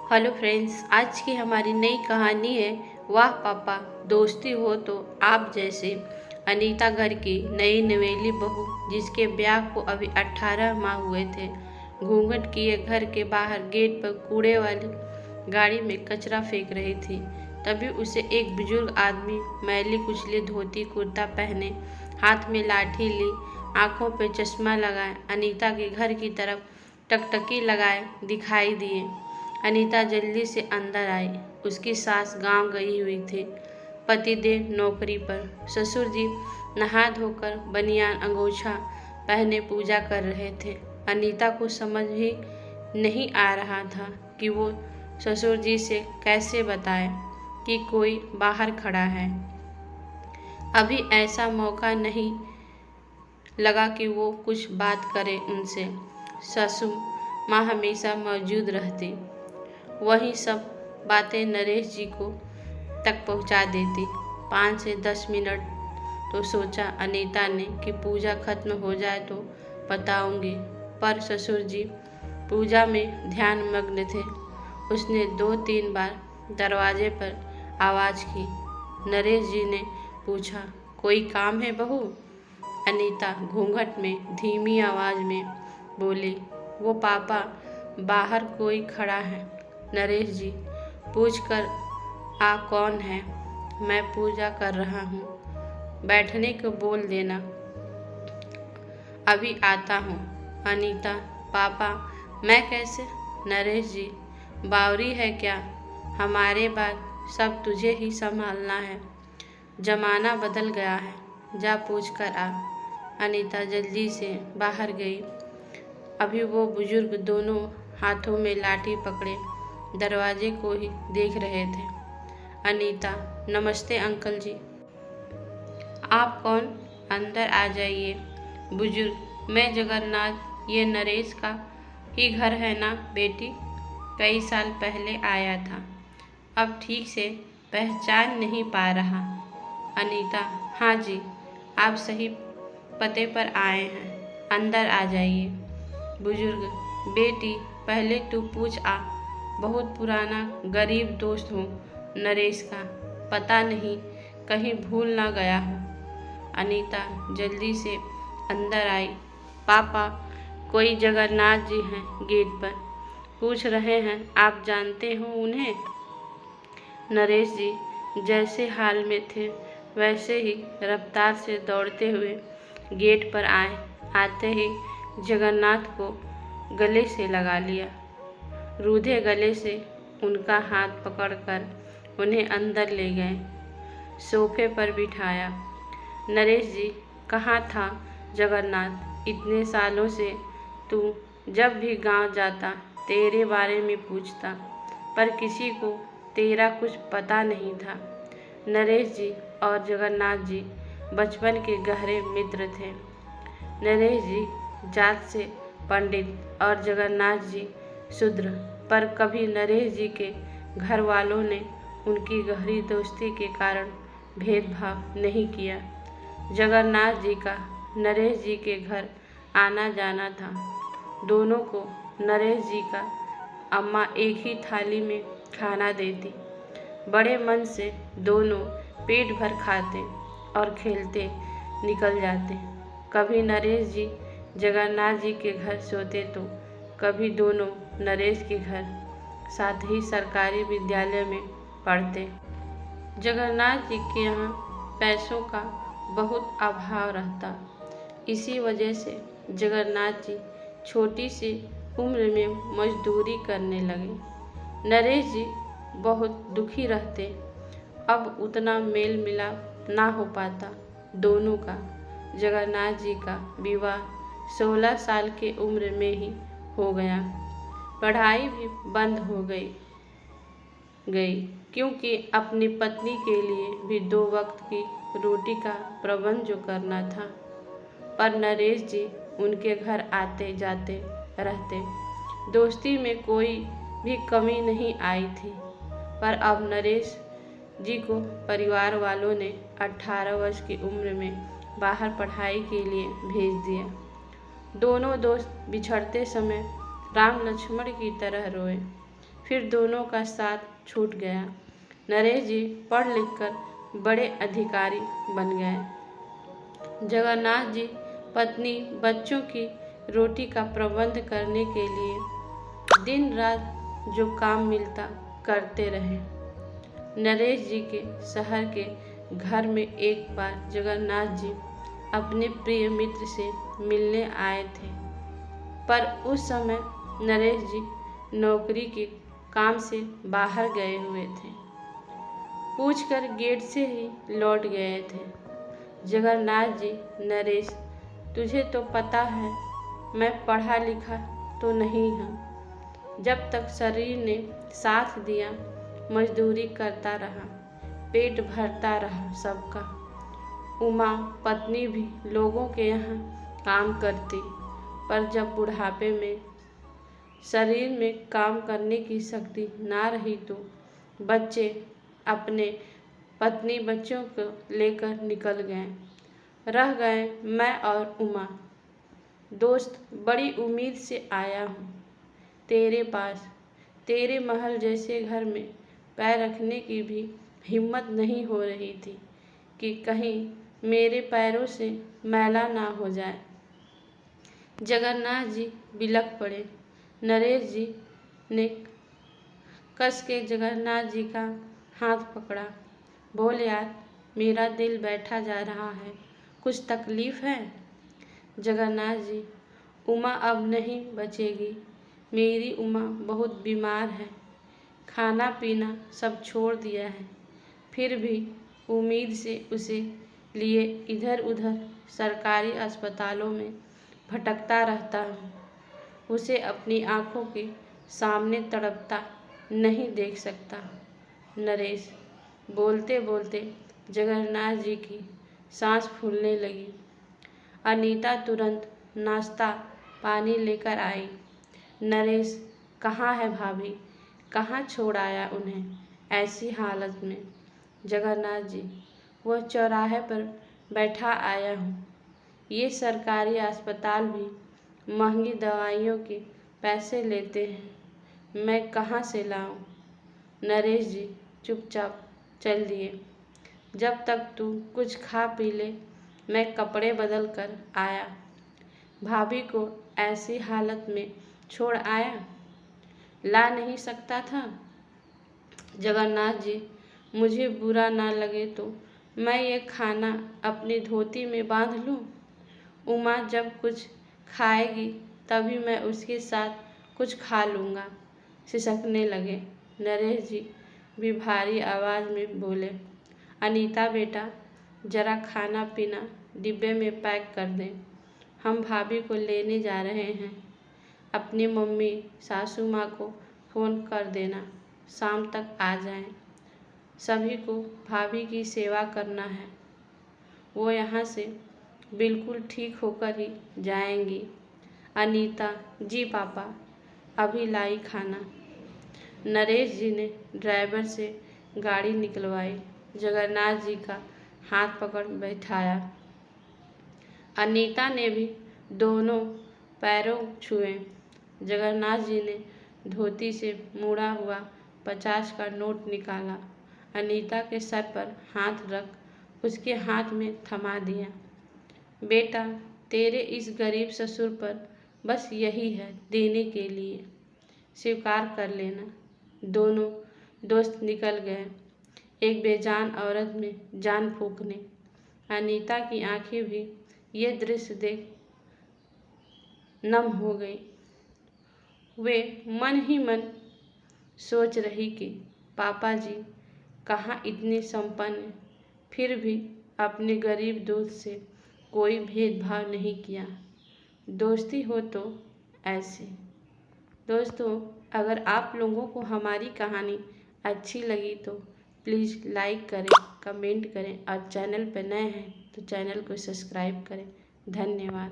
Hello friends, आज की हमारी नई कहानी है वाह पापा दोस्ती हो तो आप जैसे। अनीता घर की नई नवेली बहू, जिसके ब्याह को अभी 18 माह हुए थे, घूंघट किए घर के बाहर गेट पर कूड़े वाली गाड़ी में कचरा फेंक रही थी। तभी उसे एक बुजुर्ग आदमी मैली कुचली धोती कुर्ता पहने, हाथ में लाठी ली, आंखों पे चश्मा लगाए अनीता के घर की तरफ टकटकी लगाए दिखाई दिए। अनीता जल्दी से अंदर आई। उसकी सास गांव गई हुई थी, पतिदेव नौकरी पर। ससुर जी नहा धोकर बनियान अंगोछा पहने पूजा कर रहे थे। अनीता को समझ ही नहीं आ रहा था कि वो ससुर जी से कैसे बताए कि कोई बाहर खड़ा है। अभी ऐसा मौका नहीं लगा कि वो कुछ बात करे उनसे। ससुर माँ हमेशा मौजूद रहती, वही सब बातें नरेश जी को तक पहुंचा देती। 5 से 10 मिनट तो सोचा अनीता ने कि पूजा खत्म हो जाए तो बताऊंगी, पर ससुर जी पूजा में ध्यान मग्न थे। उसने 2-3 बार दरवाजे पर आवाज़ की। नरेश जी ने पूछा, कोई काम है बहू? अनीता घूंघट में धीमी आवाज़ में बोली, वो पापा बाहर कोई खड़ा है। नरेश जी पूछकर, आ कौन है? मैं पूजा कर रहा हूँ, बैठने को बोल देना, अभी आता हूँ। अनीता, पापा मैं कैसे? नरेश जी, बावरी है क्या? हमारे बाद सब तुझे ही संभालना है, जमाना बदल गया है, जा पूछ कर आ। अनीता जल्दी से बाहर गई। अभी वो बुजुर्ग दोनों हाथों में लाठी पकड़े दरवाजे को ही देख रहे थे। अनीता, नमस्ते अंकल जी। आप कौन? अंदर आ जाइए। बुजुर्ग, मैं जगन्नाथ, ये नरेश का ही घर है ना बेटी? कई साल पहले आया था, अब ठीक से पहचान नहीं पा रहा। अनीता, हाँ जी, आप सही पते पर आए हैं, अंदर आ जाइए। बुजुर्ग, बेटी पहले तू पूछ आ, बहुत पुराना गरीब दोस्त हूँ नरेश का, पता नहीं कहीं भूल ना गया हूँ। अनीता जल्दी से अंदर आई। पापा, कोई जगन्नाथ जी हैं गेट पर, पूछ रहे हैं, आप जानते हो उन्हें? नरेश जी जैसे हाल में थे वैसे ही रफ्तार से दौड़ते हुए गेट पर आए। आते ही जगन्नाथ को गले से लगा लिया। रूधे गले से उनका हाथ पकड़कर उन्हें अंदर ले गए, सोफे पर बिठाया। नरेश जी, कहाँ था जगन्नाथ? इतने सालों से तू जब भी गांव जाता तेरे बारे में पूछता, पर किसी को तेरा कुछ पता नहीं था। नरेश जी और जगन्नाथ जी बचपन के गहरे मित्र थे। नरेश जी जात से पंडित और जगन्नाथ जी शूद्र, पर कभी नरेश जी के घर वालों ने उनकी गहरी दोस्ती के कारण भेदभाव नहीं किया। जगन्नाथ जी का नरेश जी के घर आना जाना था। दोनों को नरेश जी का अम्मा एक ही थाली में खाना देती। बड़े मन से दोनों पेट भर खाते और खेलते निकल जाते। कभी नरेश जी जगन्नाथ जी के घर सोते तो कभी दोनों नरेश के घर, साथ ही सरकारी विद्यालय में पढ़ते। जगन्नाथ जी के यहाँ पैसों का बहुत अभाव रहता, इसी वजह से जगन्नाथ जी छोटी सी उम्र में मजदूरी करने लगे। नरेश जी बहुत दुखी रहते, अब उतना मेल मिलाप ना हो पाता दोनों का। जगन्नाथ जी का विवाह 16 साल की उम्र में ही हो गया। पढ़ाई भी बंद हो गई क्योंकि अपनी पत्नी के लिए भी 2 वक्त की रोटी का प्रबंध जो करना था। पर नरेश जी उनके घर आते जाते रहते, दोस्ती में कोई भी कमी नहीं आई थी। पर अब नरेश जी को परिवार वालों ने 18 वर्ष की उम्र में बाहर पढ़ाई के लिए भेज दिया। दोनों दोस्त बिछड़ते समय राम लक्ष्मण की तरह रोए। फिर दोनों का साथ छूट गया। नरेश जी पढ़ लिख कर बड़े अधिकारी बन गए। जगन्नाथ जी पत्नी बच्चों की रोटी का प्रबंध करने के लिए दिन रात जो काम मिलता करते रहे। नरेश जी के शहर के घर में एक बार जगन्नाथ जी अपने प्रिय मित्र से मिलने आए थे, पर उस समय नरेश जी नौकरी के काम से बाहर गए हुए थे। पूछकर गेट से ही लौट गए थे। जगन्नाथ जी, नरेश, तुझे तो पता है मैं पढ़ा लिखा तो नहीं हूँ। जब तक शरीर ने साथ दिया मजदूरी करता रहा, पेट भरता रहा सबका। उमा पत्नी भी लोगों के यहाँ काम करती, पर जब बुढ़ापे में शरीर में काम करने की शक्ति ना रही तो बच्चे अपने पत्नी बच्चों को लेकर निकल गए। रह गए मैं और उमा। दोस्त, बड़ी उम्मीद से आया हूँ तेरे पास। तेरे महल जैसे घर में पैर रखने की भी हिम्मत नहीं हो रही थी कि कहीं मेरे पैरों से मैला ना हो जाए। जगन्नाथ जी बिलख पड़े। नरेश जी ने कस के जगन्नाथ जी का हाथ पकड़ा। बोल यार, मेरा दिल बैठा जा रहा है, कुछ तकलीफ है? जगन्नाथ जी, उमा अब नहीं बचेगी। मेरी उमा बहुत बीमार है, खाना पीना सब छोड़ दिया है, फिर भी उम्मीद से उसे लिए इधर उधर सरकारी अस्पतालों में भटकता रहता हूँ। उसे अपनी आँखों के सामने तड़पता नहीं देख सकता। नरेश, बोलते बोलते जगन्नाथ जी की सांस फूलने लगी। अनीता तुरंत नाश्ता पानी लेकर आई। नरेश, कहाँ है भाभी? कहाँ छोड़ आया उन्हें ऐसी हालत में? जगन्नाथ जी, वह चौराहे पर बैठा आया हूँ। ये सरकारी अस्पताल भी महंगी दवाइयों के पैसे लेते हैं, मैं कहाँ से लाऊं? नरेश जी चुपचाप चल दिए। जब तक तू कुछ खा पी ले, मैं कपड़े बदल कर आया। भाभी को ऐसी हालत में छोड़ आया, ला नहीं सकता था? जगन्नाथ जी, मुझे बुरा ना लगे तो मैं ये खाना अपनी धोती में बांध लूं? उमा जब कुछ खाएगी तभी मैं उसके साथ कुछ खा लूँगा। सिसकने लगे। नरेश जी भी भारी आवाज़ में बोले, अनीता बेटा, जरा खाना पीना डिब्बे में पैक कर दें, हम भाभी को लेने जा रहे हैं। अपनी मम्मी सासू माँ को फ़ोन कर देना, शाम तक आ जाएं। सभी को भाभी की सेवा करना है, वो यहाँ से बिल्कुल ठीक होकर ही जाएंगी। अनीता, जी पापा, अभी लाई खाना। नरेश जी ने ड्राइवर से गाड़ी निकलवाई। जगन्नाथ जी का हाथ पकड़ बैठाया। अनीता ने भी दोनों पैरों छुए। जगन्नाथ जी ने धोती से मुड़ा हुआ 50 का नोट निकाला। अनीता के सर पर हाथ रख उसके हाथ में थमा दिया। बेटा, तेरे इस गरीब ससुर पर बस यही है देने के लिए, स्वीकार कर लेना। दोनों दोस्त निकल गए, एक बेजान औरत में जान फूंकने। अनीता की आंखें भी ये दृश्य देख नम हो गई। वे मन ही मन सोच रही कि पापा जी कहाँ इतने संपन्न, फिर भी अपने गरीब दोस्त से कोई भेदभाव नहीं किया। दोस्ती हो तो ऐसे। दोस्तों, अगर आप लोगों को हमारी कहानी अच्छी लगी तो प्लीज़ लाइक करें, कमेंट करें और चैनल पर नए हैं तो चैनल को सब्सक्राइब करें। धन्यवाद।